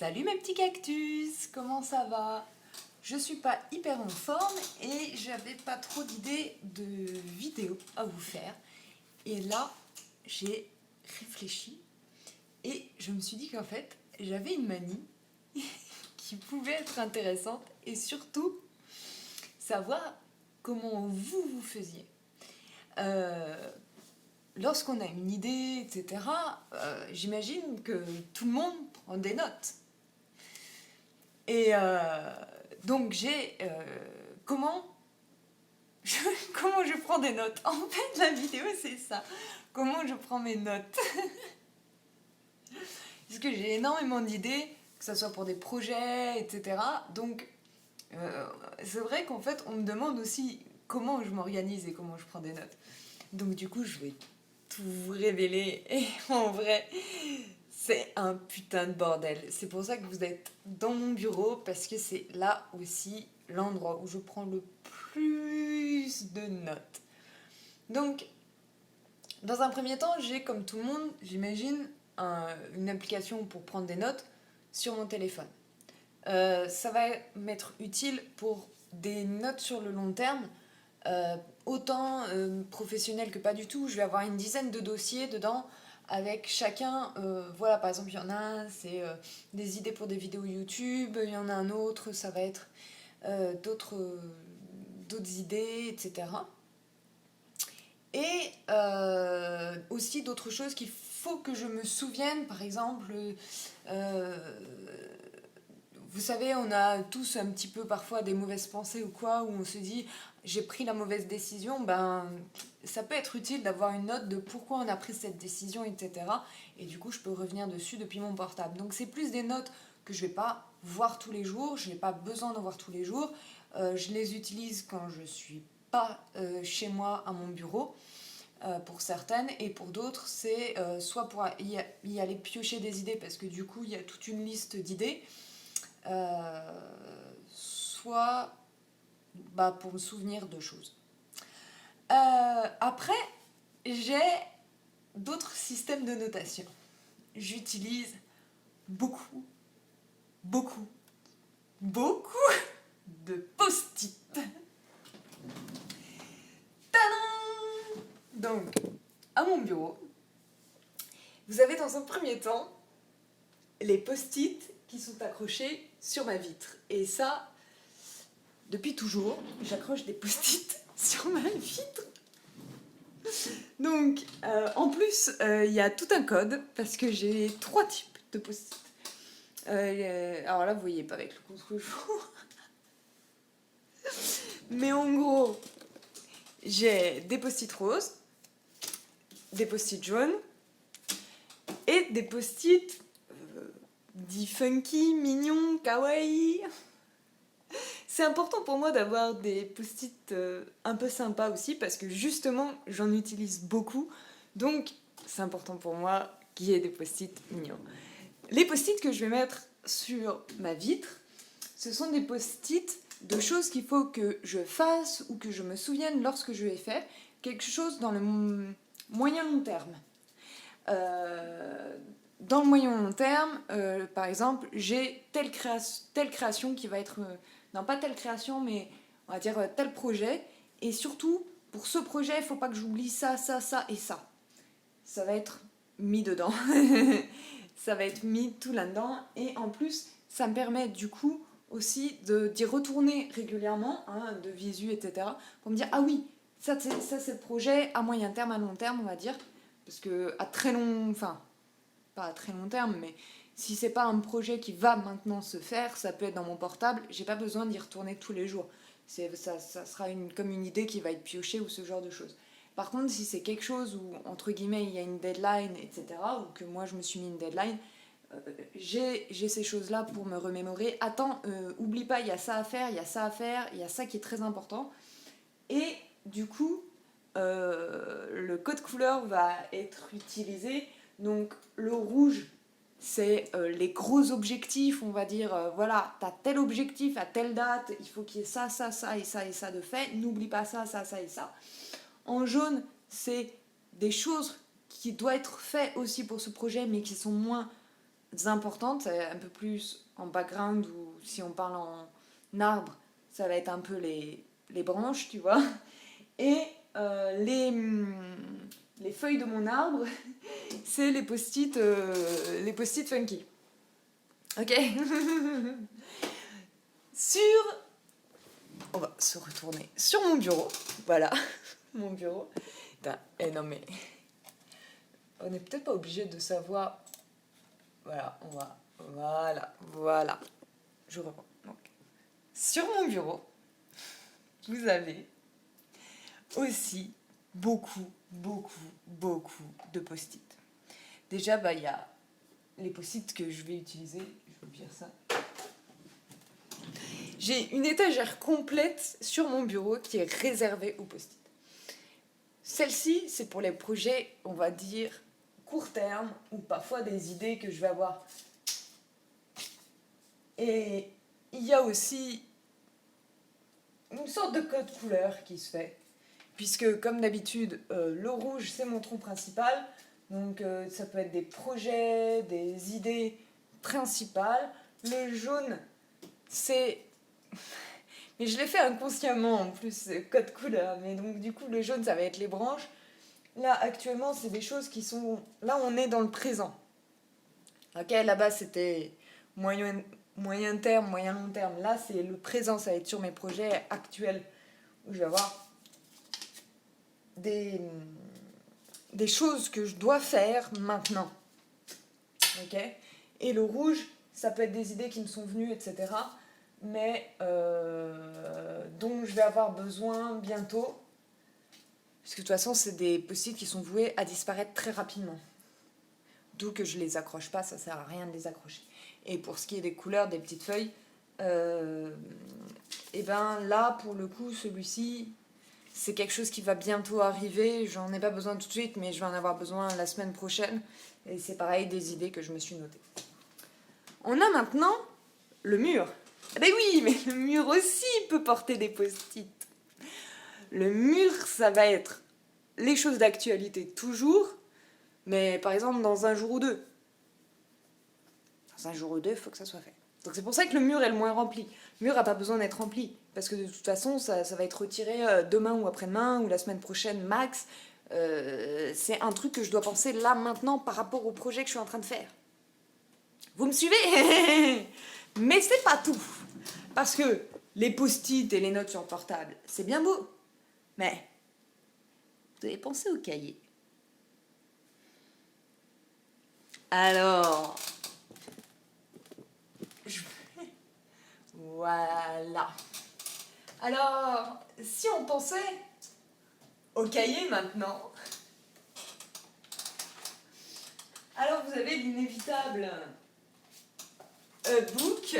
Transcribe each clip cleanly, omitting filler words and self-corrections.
Salut mes petits cactus, comment ça va? Je suis pas hyper en forme et j'avais pas trop d'idées de vidéos à vous faire. Et là, j'ai réfléchi et je me suis dit qu'en fait, j'avais une manie qui pouvait être intéressante et surtout savoir comment vous faisiez. Lorsqu'on a une idée, etc., j'imagine que tout le monde prend des notes. Et donc comment comment je prends des notes? En fait, la vidéo c'est ça. Comment je prends mes notes? Parce que j'ai énormément d'idées, que ce soit pour des projets, etc. Donc c'est vrai qu'en fait on me demande aussi comment je m'organise et comment je prends des notes. Donc du coup je vais tout vous révéler et en vrai c'est un putain de bordel. C'est pour ça que vous êtes dans mon bureau parce que c'est là aussi l'endroit où je prends le plus de notes. Donc dans un premier temps j'ai comme tout le monde j'imagine une application pour prendre des notes sur mon téléphone. Ça va m'être utile pour des notes sur le long terme, autant professionnel que pas du tout. Je vais avoir une dizaine de dossiers dedans avec chacun, voilà, par exemple il y en a un c'est des idées pour des vidéos YouTube, il y en a un autre ça va être d'autres idées, etc. Et aussi d'autres choses qu'il faut que je me souvienne, par exemple vous savez, on a tous un petit peu parfois des mauvaises pensées ou quoi, où on se dit j'ai pris la mauvaise décision, ben ça peut être utile d'avoir une note de pourquoi on a pris cette décision, etc. Et du coup, je peux revenir dessus depuis mon portable. Donc c'est plus des notes que je vais pas voir tous les jours, je n'ai pas besoin d'en voir tous les jours. Je les utilise quand je suis pas chez moi à mon bureau. Pour certaines, et pour d'autres c'est soit pour y aller piocher des idées parce que du coup il y a toute une liste d'idées, soit pour me souvenir de choses. Après, j'ai d'autres systèmes de notation. J'utilise beaucoup, beaucoup, beaucoup de post-it. Tadam! Donc, à mon bureau, vous avez dans un premier temps les post-it qui sont accrochés sur ma vitre. Et ça, depuis toujours, j'accroche des post-it sur ma vitre. Donc, en plus, il y a tout un code, parce que j'ai 3 types de post-it. Alors là, vous voyez pas avec le contre-jour. Mais en gros, j'ai des post-it roses, des post-it jaunes, et des post-it dits funky, mignons, kawaii. C'est important pour moi d'avoir des post-it un peu sympas aussi parce que justement j'en utilise beaucoup, donc c'est important pour moi qu'il y ait des post-it mignons. Les post-it que je vais mettre sur ma vitre, ce sont des post-it de choses qu'il faut que je fasse ou que je me souvienne lorsque je vais faire quelque chose dans le moyen long terme. Dans le moyen long terme, par exemple, j'ai telle création qui va être... non, pas telle création, mais on va dire tel projet. Et surtout, pour ce projet, il ne faut pas que j'oublie ça, ça, ça et ça. Ça va être mis dedans. Ça va être mis tout là-dedans. Et en plus, ça me permet du coup aussi d'y retourner régulièrement, hein, de visu, etc. Pour me dire, ah oui, ça c'est le projet à moyen terme, à long terme, on va dire. Parce que à très long... Enfin, pas à très long terme, mais si c'est pas un projet qui va maintenant se faire, ça peut être dans mon portable, j'ai pas besoin d'y retourner tous les jours. Ça sera comme une idée qui va être piochée ou ce genre de choses. Par contre, si c'est quelque chose où, entre guillemets, il y a une deadline, etc., ou que moi je me suis mis une deadline, j'ai ces choses-là pour me remémorer. Attends, oublie pas, il y a ça à faire, il y a ça à faire, il y a ça qui est très important. Et du coup, le code couleur va être utilisé. Donc le rouge, c'est les gros objectifs, on va dire, voilà, t'as tel objectif à telle date, il faut qu'il y ait ça, ça, ça et ça et ça de fait, n'oublie pas ça, ça, ça et ça. En jaune, c'est des choses qui doivent être faites aussi pour ce projet, mais qui sont moins importantes, un peu plus en background, ou si on parle en arbre, ça va être un peu les branches, tu vois. Et les feuilles de mon arbre, c'est les post-it funky. Ok. Sur... On va se retourner sur mon bureau. Voilà, mon bureau. Non mais... On n'est peut-être pas obligé de savoir... Voilà, on va... Voilà. Je reprends. Donc, sur mon bureau, vous avez aussi beaucoup de post-it. Déjà, il y a les post-it que je vais utiliser. Je vais vous dire ça. J'ai une étagère complète sur mon bureau qui est réservée aux post-it. Celle-ci, c'est pour les projets, on va dire, court terme, ou parfois des idées que je vais avoir. Et il y a aussi une sorte de code couleur qui se fait. Puisque, comme d'habitude, le rouge, c'est mon tronc principal. Donc, ça peut être des projets, des idées principales. Le jaune, c'est... Mais je l'ai fait inconsciemment, en plus, code couleur. Mais donc, du coup, le jaune, ça va être les branches. Là, actuellement, c'est des choses qui sont... Là, on est dans le présent. Ok, là-bas, c'était moyen terme, moyen long terme. Là, c'est le présent, ça va être sur mes projets actuels, où je vais avoir des choses que je dois faire maintenant. Ok. Et le rouge, ça peut être des idées qui me sont venues, etc. Mais dont je vais avoir besoin bientôt. Parce que de toute façon, c'est des post-it qui sont voués à disparaître très rapidement. D'où que je les accroche pas, ça sert à rien de les accrocher. Et pour ce qui est des couleurs, des petites feuilles, et ben là, pour le coup, celui-ci, c'est quelque chose qui va bientôt arriver. J'en ai pas besoin tout de suite, mais je vais en avoir besoin la semaine prochaine. Et c'est pareil, des idées que je me suis notées. On a maintenant le mur. Eh ben oui, mais le mur aussi peut porter des post-it. Le mur, ça va être les choses d'actualité toujours, mais par exemple dans un jour ou deux. Dans un jour ou deux, il faut que ça soit fait. Donc c'est pour ça que le mur est le moins rempli. Le mur n'a pas besoin d'être rempli, parce que de toute façon, ça va être retiré demain ou après-demain, ou la semaine prochaine max. C'est un truc que je dois penser là, maintenant, par rapport au projet que je suis en train de faire. Vous me suivez? Mais c'est pas tout. Parce que les post-it et les notes sur le portable, c'est bien beau. Mais vous avez pensé au cahier. Alors, voilà. Alors, si on pensait au cahier maintenant, alors vous avez l'inévitable book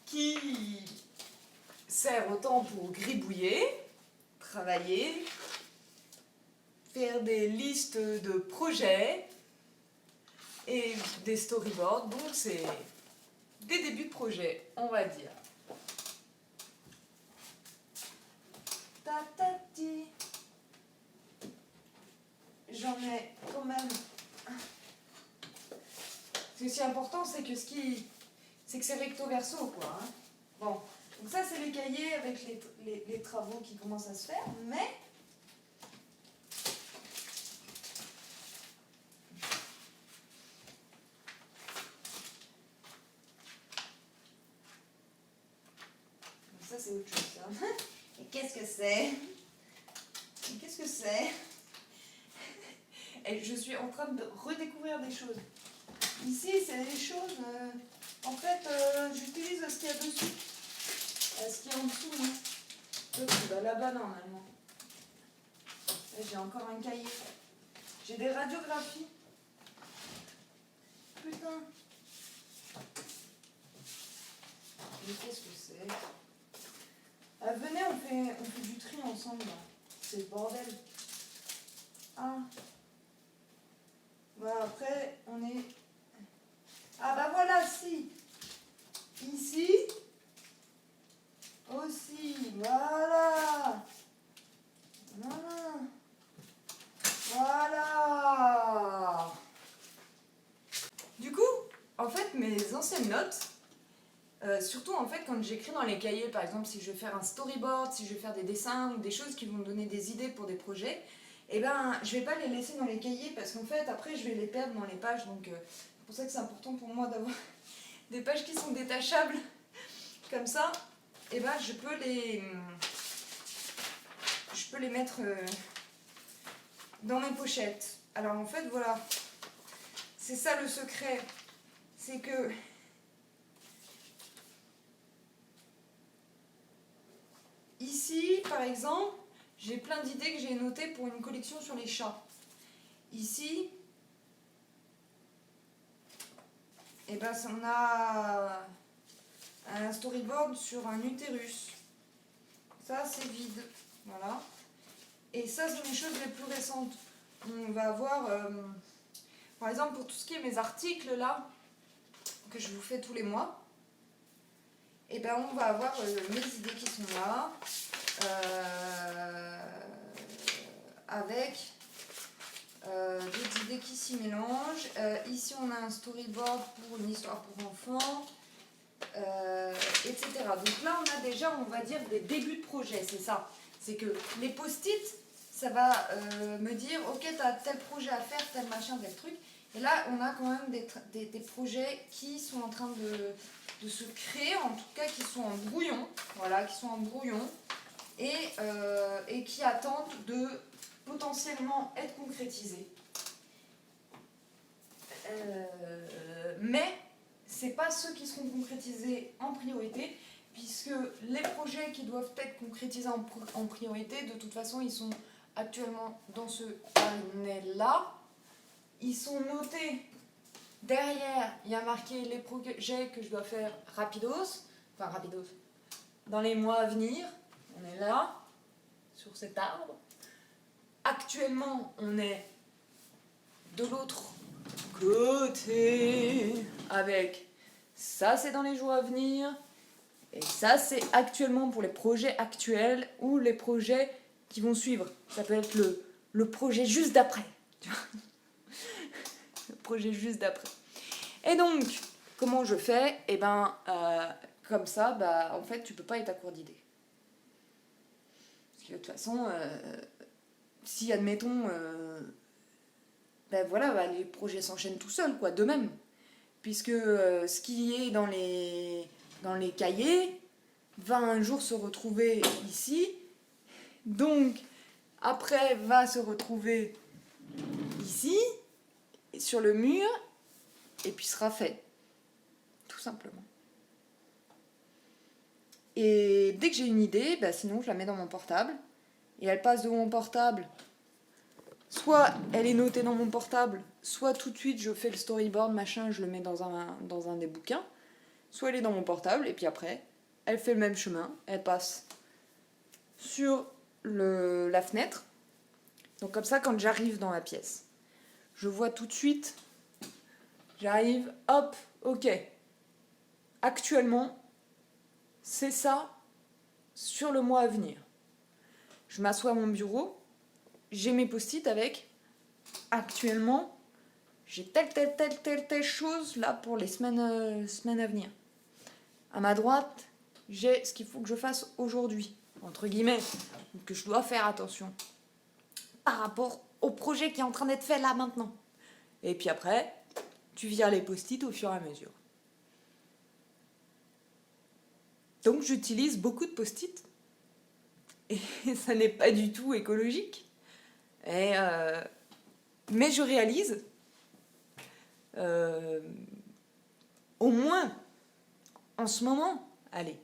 qui sert autant pour gribouiller, travailler, faire des listes de projets et des storyboards. Donc c'est des débuts de projet, on va dire. Ta-ta-ti. J'en ai quand même. Ce qui est important, c'est que c'est recto verso, quoi. Hein. Bon, donc ça c'est les cahiers avec les travaux qui commencent à se faire, mais ça c'est autre chose. Ça. Et qu'est-ce que c'est? Qu'est-ce que c'est? Et je suis en train de redécouvrir des choses. Ici, c'est des choses... en fait, j'utilise ce qu'il y a dessus. Ce qu'il y a en dessous, non. Là-bas, normalement. Et j'ai encore un cahier. J'ai des radiographies. Putain. Mais qu'est-ce que c'est? Venez, on fait du tri ensemble. C'est le bordel. Ah. Voilà, après, on est... Ah bah voilà, si. Ici. Aussi. Voilà. Voilà. Voilà. en fait, mes anciennes notes, surtout en fait quand j'écris dans les cahiers, par exemple si je vais faire un storyboard, si je vais faire des dessins ou des choses qui vont me donner des idées pour des projets, et ben je vais pas les laisser dans les cahiers parce qu'en fait après je vais les perdre dans les pages, donc c'est pour ça que c'est important pour moi d'avoir des pages qui sont détachables comme ça, et ben je peux les mettre dans mes pochettes. Alors en fait voilà, c'est ça le secret, c'est que ici, par exemple, j'ai plein d'idées que j'ai notées pour une collection sur les chats. Ici, et ben, on a un storyboard sur un utérus. Ça, c'est vide. Voilà. Et ça, c'est les choses les plus récentes. On va avoir, par exemple, pour tout ce qui est mes articles, là, que je vous fais tous les mois, et ben, on va avoir mes idées qui sont là. Avec des idées qui s'y mélangent. Ici, on a un storyboard pour une histoire pour enfants, etc. Donc là, on a déjà, on va dire, des débuts de projet, c'est ça. C'est que les post-it, ça va me dire, ok, tu as tel projet à faire, tel machin, tel truc. Et là, on a quand même des projets qui sont en train de se créer, en tout cas qui sont en brouillon, voilà, qui sont en brouillon, et qui attendent de potentiellement être concrétisés. Mais c'est pas ceux qui seront concrétisés en priorité, puisque les projets qui doivent être concrétisés en priorité, de toute façon, ils sont actuellement dans ce carnet-là. Ils sont notés. Derrière, il y a marqué les projets que je dois faire rapidos, dans les mois à venir. On est là, sur cet arbre. Actuellement, on est de l'autre côté, avec ça, c'est dans les jours à venir, et ça, c'est actuellement pour les projets actuels ou les projets qui vont suivre. Ça peut être le projet juste d'après. Tu vois, le projet juste d'après. Et donc, comment je fais ? Eh ben, comme ça, bah, en fait, tu peux pas être à court d'idées. Parce que de toute façon, si, admettons, ben voilà, bah, les projets s'enchaînent tout seuls, quoi, d'eux-mêmes. Puisque ce qui est dans les cahiers va un jour se retrouver ici, donc après va se retrouver ici, sur le mur, et puis sera fait. Tout simplement. Et dès que j'ai une idée, bah, sinon je la mets dans mon portable, et elle passe de mon portable. Soit elle est notée dans mon portable, soit tout de suite je fais le storyboard, machin, je le mets dans un des bouquins. Soit elle est dans mon portable, et puis après, elle fait le même chemin, elle passe sur la fenêtre. Donc comme ça, quand j'arrive dans la pièce, je vois tout de suite, j'arrive, hop, ok. Actuellement, c'est ça sur le mois à venir. Je m'assois à mon bureau, j'ai mes post-it avec actuellement, j'ai telle chose là pour les semaines à venir. À ma droite, j'ai ce qu'il faut que je fasse aujourd'hui, entre guillemets, que je dois faire attention par rapport au projet qui est en train d'être fait là maintenant. Et puis après, tu vires les post-it au fur et à mesure. Donc j'utilise beaucoup de post-it et ça n'est pas du tout écologique. Mais je réalise au moins en ce moment, allez,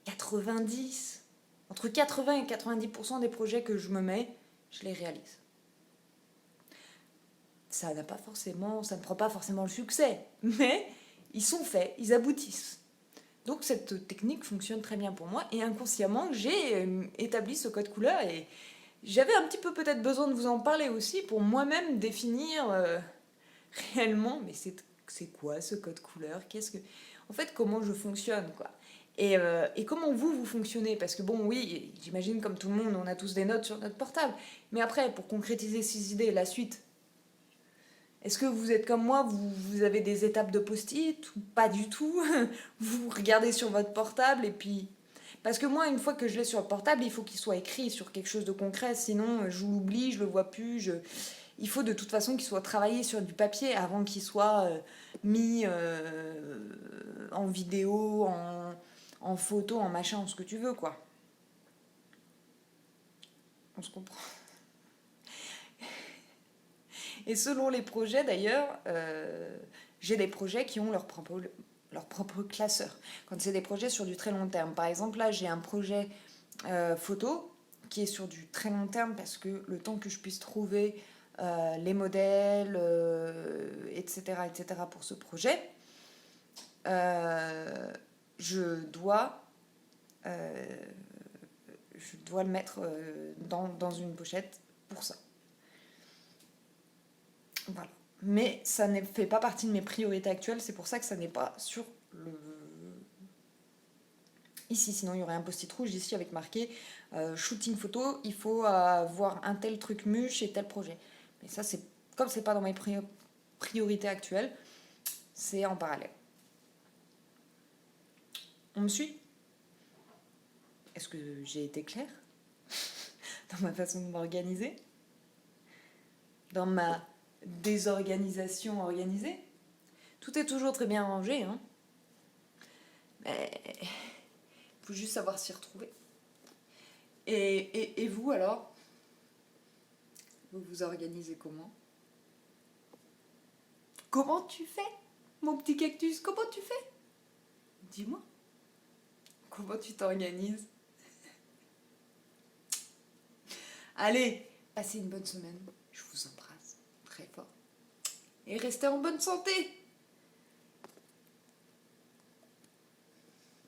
entre 80 et 90% des projets que je me mets, je les réalise. Ça ne prend pas forcément le succès, mais ils sont faits, ils aboutissent. Donc cette technique fonctionne très bien pour moi, et inconsciemment, j'ai établi ce code couleur, et j'avais un petit peu peut-être besoin de vous en parler aussi pour moi-même définir réellement, mais c'est quoi ce code couleur ? En fait, comment je fonctionne, quoi. Et comment vous fonctionnez ? Parce que bon, oui, j'imagine comme tout le monde, on a tous des notes sur notre portable. Mais après, pour concrétiser ces idées, la suite, Est-ce que vous êtes comme moi, vous avez des étapes de post-it ou pas du tout? Vous regardez sur votre portable et puis... Parce que moi, une fois que je l'ai sur le portable, il faut qu'il soit écrit sur quelque chose de concret, sinon je l'oublie, je le vois plus. Il faut de toute façon qu'il soit travaillé sur du papier avant qu'il soit mis en vidéo, en photo, en machin, en ce que tu veux, quoi. On se comprend. Et selon les projets, d'ailleurs, j'ai des projets qui ont leur propre classeur. Quand c'est des projets sur du très long terme. Par exemple, là, j'ai un projet photo qui est sur du très long terme parce que le temps que je puisse trouver les modèles, etc., pour ce projet, je dois le mettre dans une pochette pour ça. Voilà. Mais ça ne fait pas partie de mes priorités actuelles, c'est pour ça que ça n'est pas sur le... Ici, sinon il y aurait un post-it rouge ici avec marqué shooting photo, il faut avoir un tel truc muche et tel projet. Mais ça, c'est comme c'est pas dans mes priorités actuelles, c'est en parallèle. On me suit? Est-ce que j'ai été claire dans ma façon de m'organiser? Dans ma désorganisation organisée? Tout est toujours très bien rangé, hein. Mais il faut juste savoir s'y retrouver. Et vous alors? Vous vous organisez comment? Comment tu fais, mon petit cactus? Comment tu fais? Dis-moi. Comment tu t'organises? Allez, passez une bonne semaine. Je vous embrasse très fort. Et restez en bonne santé!